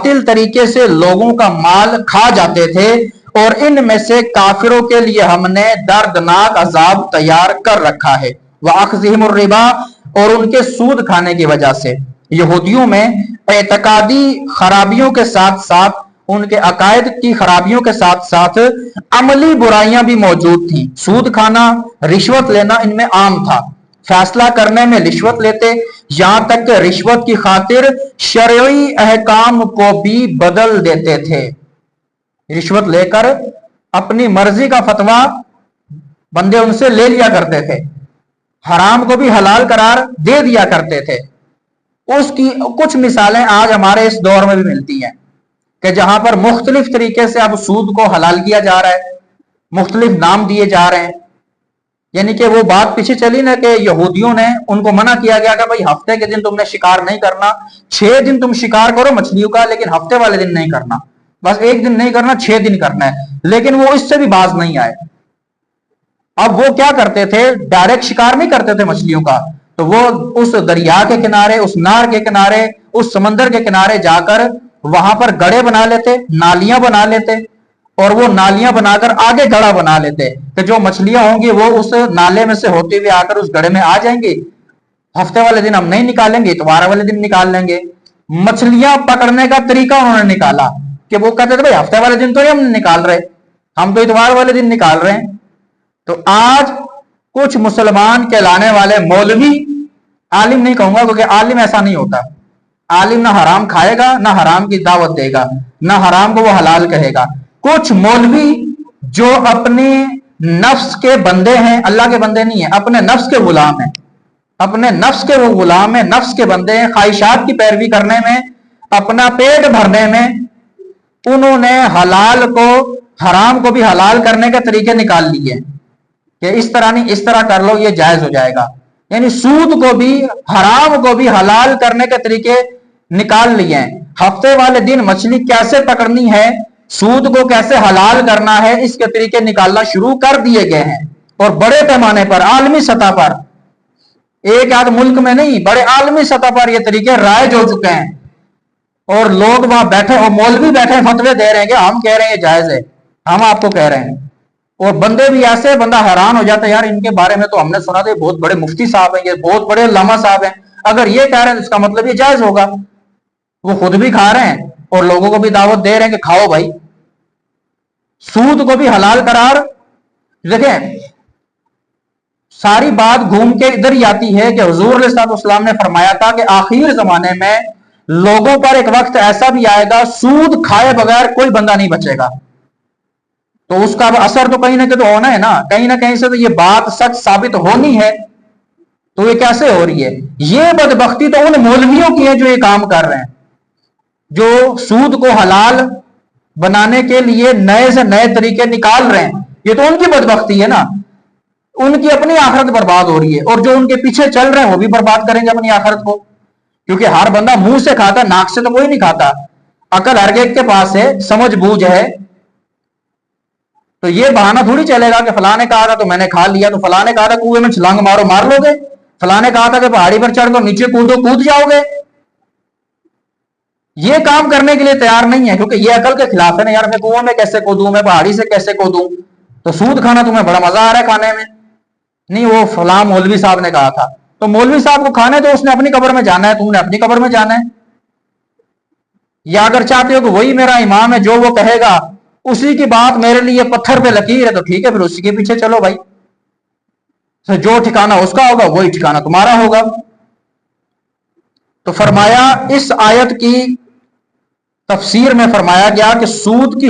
बातिल तरीके से लोगों का माल खा जाते थे, और इनमें से काफिरों के लिए हमने दर्दनाक अजाब तैयार कर रखा है। वअख़ज़िहिमुर रिबा, और उनके सूद खाने की वजह से यहूदियों में एतकादी खराबियों के साथ साथ, उनके अकायद की खराबियों के साथ साथ अमली बुराइयां भी मौजूद थी। सूद खाना, रिश्वत लेना इनमें आम था। फैसला करने में रिश्वत लेते, यहां तक कि रिश्वत की खातिर शरई अहकाम को भी बदल देते थे। रिश्वत लेकर अपनी मर्जी का फतवा बंदे उनसे ले लिया करते थे, हराम को भी हलाल करार दे दिया करते थे। उसकी कुछ मिसालें आज हमारे इस दौर में भी मिलती हैं कि जहां पर मुख्तलिफ तरीके से अब सूद को हलाल किया जा रहा है, मुख्तलिफ नाम दिए जा रहे हैं। यानी कि वो बात पीछे चली ना कि यहूदियों ने उनको मना किया गया कि भाई हफ्ते के दिन तुमने शिकार नहीं करना, 6 दिन तुम शिकार करो मछलियों का, लेकिन हफ्ते वाले दिन नहीं करना, बस एक दिन नहीं करना, 6 दिन करना है। लेकिन वो इससे भी बाज नहीं आए। अब वो क्या करते थे, डायरेक्ट शिकार नहीं करते थे मछलियों का, तो वो उस दरिया के किनारे, उस नहर के किनारे, उस समंदर के किनारे जाकर वहां पर गड़े बना लेते, नालियां बना लेते, और वो नालियां बनाकर आगे गड़ा बना लेते कि जो मछलियां होंगी वो उस नाले में से होते हुए आकर उस गड़े में आ जाएंगी। हफ्ते वाले दिन हम नहीं निकालेंगे, इतवार वाले दिन निकाल लेंगे। मछलियां पकड़ने का तरीका उन्होंने निकाला कि वो कहते थे भाई हफ्ते वाले दिन तो हम निकाल रहे, हम तो इतवार वाले दिन निकाल रहे हैं। तो आज कुछ मुसलमान कहलाने वाले मौलवी, आलिम नहीं कहूंगा क्योंकि आलिम ऐसा नहीं होता, आलिम ना हराम खाएगा, ना हराम की दावत देगा, ना हराम को वो हलाल कहेगा। कुछ मौलवी जो अपने नफ्स के बंदे हैं, अल्लाह के बंदे नहीं है, अपने नफ्स के गुलाम हैं, अपने नफ्स के वो गुलाम है, नफ्स के बंदे हैं। ख्वाहिशात की पैरवी करने में, अपना पेट भरने में उन्होंने हलाल को, हराम को भी हलाल करने के तरीके निकाल लिए कि इस तरह नहीं, इस तरह कर लो, ये जायज हो जाएगा। यानी सूद को भी, हराम को भी हलाल करने के तरीके निकाल लिए हैं। हफ्ते वाले दिन मछली कैसे पकड़नी है, सूद को कैसे हलाल करना है, इसके तरीके निकालना शुरू कर दिए गए हैं। और बड़े पैमाने पर, आलमी सतह पर, एक आध मुल्क में नहीं, बड़े आलमी सतह पर ये तरीके राइज हो चुके हैं। और लोग वहां बैठे, और मौलवी बैठे फतवे दे रहे हैं कि हम कह रहे हैं ये जायज है, हम आपको कह रहे हैं। और बंदे भी ऐसे, बंदा हैरान हो जाता है, यार इनके बारे में तो हमने सुना था बहुत बड़े मुफ्ती साहब हैं, ये बहुत बड़े उलमा साहब हैं, अगर ये कह रहे हैं इसका मतलब ये जायज होगा। वो खुद भी खा रहे हैं और लोगों को भी दावत दे रहे हैं कि खाओ भाई। सूद को भी हलाल करार, देखें सारी बात घूम के इधर ही आती है कि हुजूर अलैहिस्सलाम ने फरमाया था कि आखिर जमाने में लोगों पर एक वक्त ऐसा भी आएगा, सूद खाए बगैर कोई बंदा नहीं बचेगा। तो उसका असर तो कहीं ना कहीं तो होना है ना, कहीं ना कहीं से तो ये बात सच साबित होनी है। तो ये कैसे हो रही है? ये बदबख्ती तो उन मौलवियों की है जो ये काम कर रहे हैं, जो सूद को हलाल बनाने के लिए नए से नए तरीके निकाल रहे हैं। ये तो उनकी बदबख्ती है ना, उनकी अपनी आखिरत बर्बाद हो रही है, और जो उनके पीछे चल रहे हैं वो भी बर्बाद करेंगे अपनी आखिरत को। क्योंकि हर बंदा मुंह से खाता, नाक से तो कोई नहीं खाता। अकल हर एक के पास है, समझ बूझ है। तो ये बहाना थोड़ी चलेगा कि फलाने कहा था तो मैंने खा लिया, तो फलाने कहा था कुएं में छलांग मारो, मार लोगे। फलाने कहा था कि पहाड़ी पर चढ़ दो, नीचे कूदो, कूद जाओगे। ये काम करने के लिए तैयार नहीं है, क्योंकि ये अकल के खिलाफ है ना। यार मैं कुएं में कैसे कूदूं, मैं पहाड़ी से कैसे कूदूं? तो सूद खाना तुम्हें बड़ा मजा आ रहा है खाने में? नहीं, वो फलां मौलवी साहब ने कहा था, तो मौलवी साहब को खाना है तो उसने अपनी कब्र में जाना है, तुमने अपनी कब्र में जाना है। या अगर चाहते हो कि वही मेरा इमाम है, जो वो कहेगा उसी की बात मेरे लिए पत्थर पे लकीर है, तो ठीक है, फिर उसी के पीछे चलो भाई। तो जो ठिकाना उसका होगा वही ठिकाना तुम्हारा होगा। तो फरमाया, इस आयत की तफसीर में फरमाया गया कि सूद की